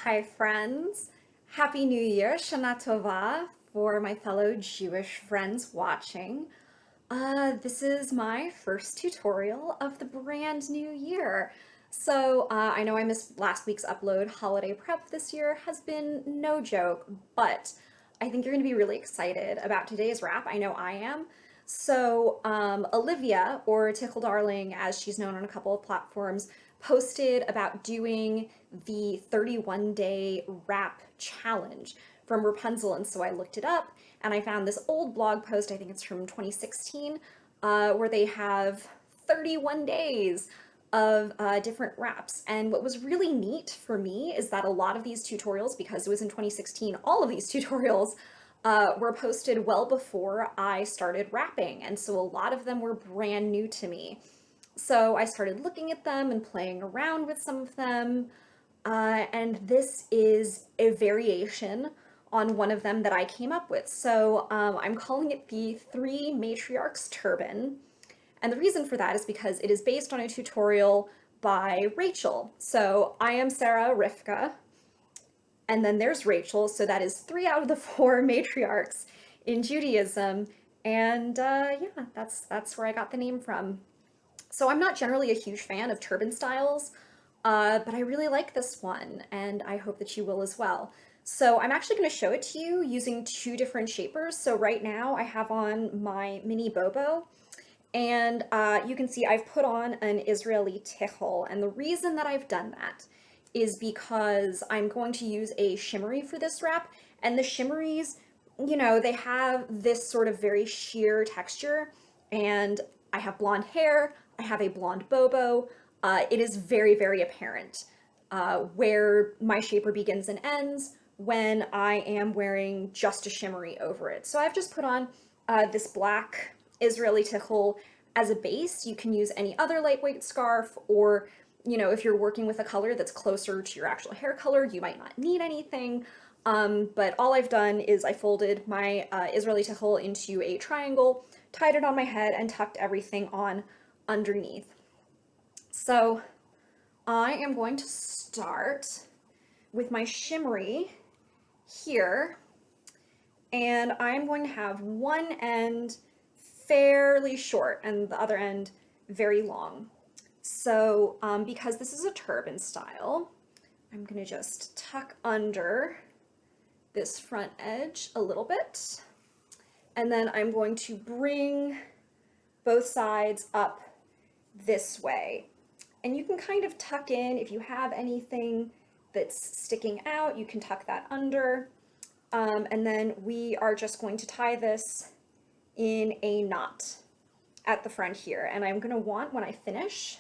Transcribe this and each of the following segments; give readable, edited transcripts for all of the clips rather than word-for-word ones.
Hi, friends. Happy New Year, Shana Tova, for my fellow Jewish friends watching. This is my first tutorial of the brand new year. I know I missed last week's upload. Holiday prep this year has been no joke, but I think you're going to be really excited about today's wrap. I know I am. Olivia, or Tickle Darling, as she's known on a couple of platforms, posted about doing the 31-day wrap challenge from Rapunzel. And so I looked it up and I found this old blog post, I think it's from 2016, where they have 31 days of different wraps. And what was really neat for me is that a lot of these tutorials, because it was in 2016, all of these tutorials were posted well before I started wrapping. And so a lot of them were brand new to me. So I started looking at them and playing around with some of them. And this is a variation on one of them that I came up with. I'm calling it the Three Matriarchs Turban. And the reason for that is because it is based on a tutorial by Rachel. So I am Sarah Rivkah, and then there's Rachel. So that is three out of the four matriarchs in Judaism. And yeah, that's where I got the name from. So I'm not generally a huge fan of turban styles, but I really like this one, and I hope that you will as well. So I'm actually going to show it to you using two different shapers. So right now I have on my mini Bobo, and you can see I've put on an Israeli tichel. And the reason that I've done that is because I'm going to use a shimmery for this wrap, and the shimmeries, they have this sort of very sheer texture, and I have blonde hair, I have a blonde bobo. It is very, very apparent where my shaper begins and ends when I am wearing just a shimmery over it. So I've just put on this black Israeli tichel as a base. You can use any other lightweight scarf, or if you're working with a color that's closer to your actual hair color, you might not need anything. But all I've done is I folded my Israeli tichel into a triangle, tied it on my head, and tucked everything on underneath. So I am going to start with my shimmery here, and I'm going to have one end fairly short and the other end very long. Because this is a turban style, I'm going to just tuck under this front edge a little bit, and then I'm going to bring both sides up this way. And you can kind of tuck in if you have anything that's sticking out, you can tuck that under. And then we are just going to tie this in a knot at the front here. And I'm gonna want, when I finish,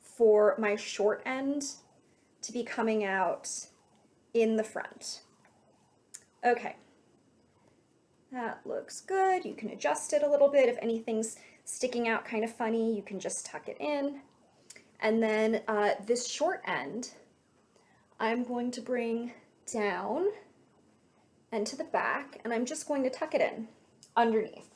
for my short end to be coming out in the front. Okay, that looks good. You can adjust it a little bit. If anything's sticking out kind of funny, you can just tuck it in. And then this short end, I'm going to bring down and to the back, and I'm just going to tuck it in underneath.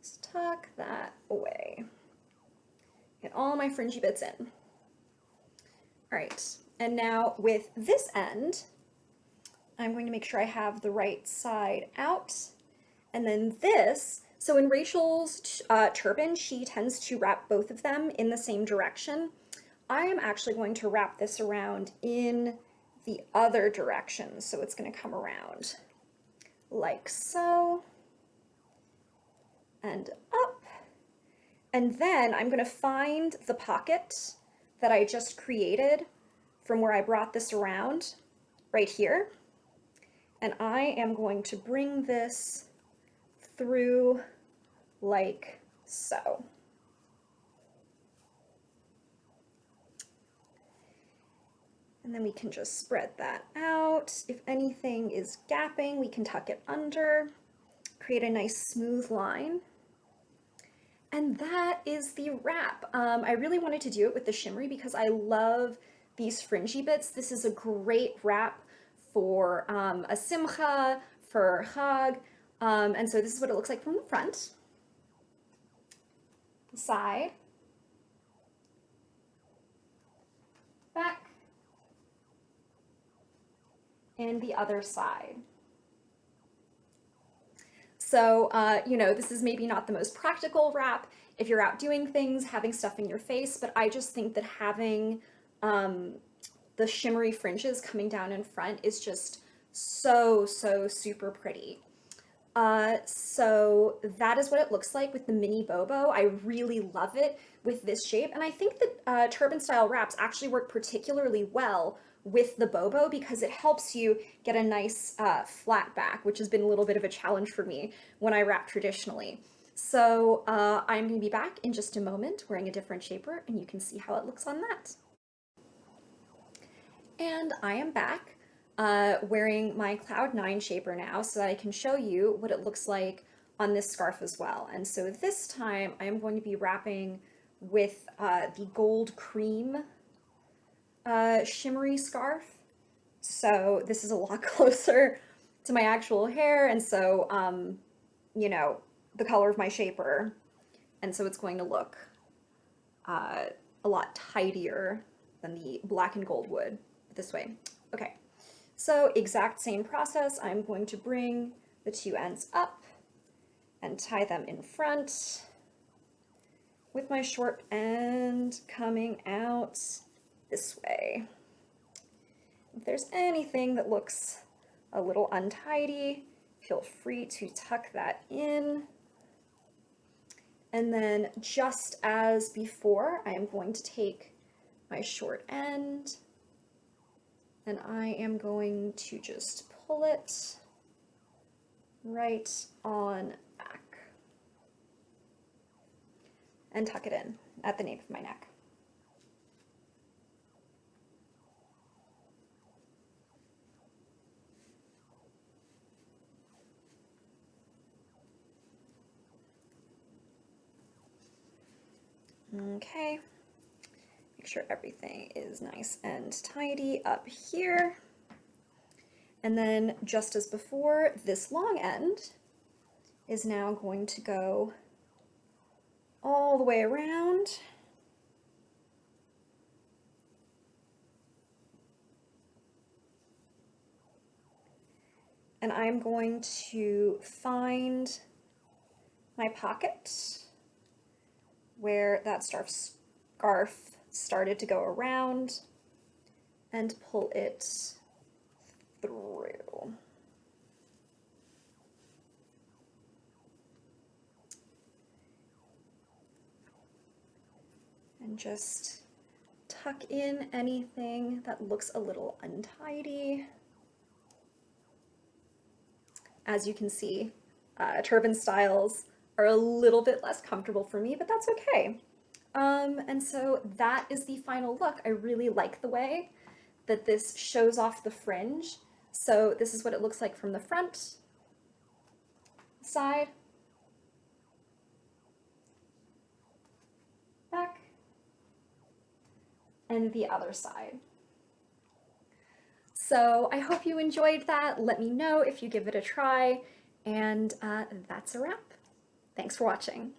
Just tuck that away. Get all my fringy bits in. All right, and now with this end, I'm going to make sure I have the right side out. And then this, so in Rachel's turban, she tends to wrap both of them in the same direction. I am actually going to wrap this around in the other direction. So it's going to come around like so, and up. And then I'm going to find the pocket that I just created from where I brought this around right here. And I am going to bring this through like so. And then we can just spread that out. If anything is gapping, we can tuck it under, create a nice smooth line. And that is the wrap. I really wanted to do it with the shimmery because I love these fringy bits. This is a great wrap for a simcha, for Chag. And so this is what it looks like from the front, the side, back, and the other side. So, you know, this is maybe not the most practical wrap if you're out doing things, having stuff in your face, but I just think that having the shimmery fringes coming down in front is just so, so super pretty. So that is what it looks like with the mini bobo. I really love it with this shape. And I think that turban style wraps actually work particularly well with the bobo because it helps you get a nice flat back, which has been a little bit of a challenge for me when I wrap traditionally. So I'm going to be back in just a moment wearing a different shaper, and you can see how it looks on that. And I am back wearing my Cloud 9 shaper now so that I can show you what it looks like on this scarf as well. And so this time I am going to be wrapping with the gold cream shimmery scarf. So this is a lot closer to my actual hair, and so, you know, the color of my shaper. And so it's going to look a lot tidier than the black and gold would this way. Okay, so exact same process. I'm going to bring the two ends up and tie them in front with my short end coming out this way. If there's anything that looks a little untidy, feel free to tuck that in. And then just as before, I am going to take my short end and I am going to just pull it right on back and tuck it in at the nape of my neck. Okay, make sure everything is nice and tidy up here. And then just as before, this long end is now going to go all the way around. And I'm going to find my pocket where that scarf started to go around and pull it through. And just tuck in anything that looks a little untidy. As you can see, turban styles are a little bit less comfortable for me, but that's okay. And so that is the final look. I really like the way that this shows off the fringe. So this is what it looks like from the front, side, back, and the other side. So I hope you enjoyed that. Let me know if you give it a try, and that's a wrap. Thanks for watching.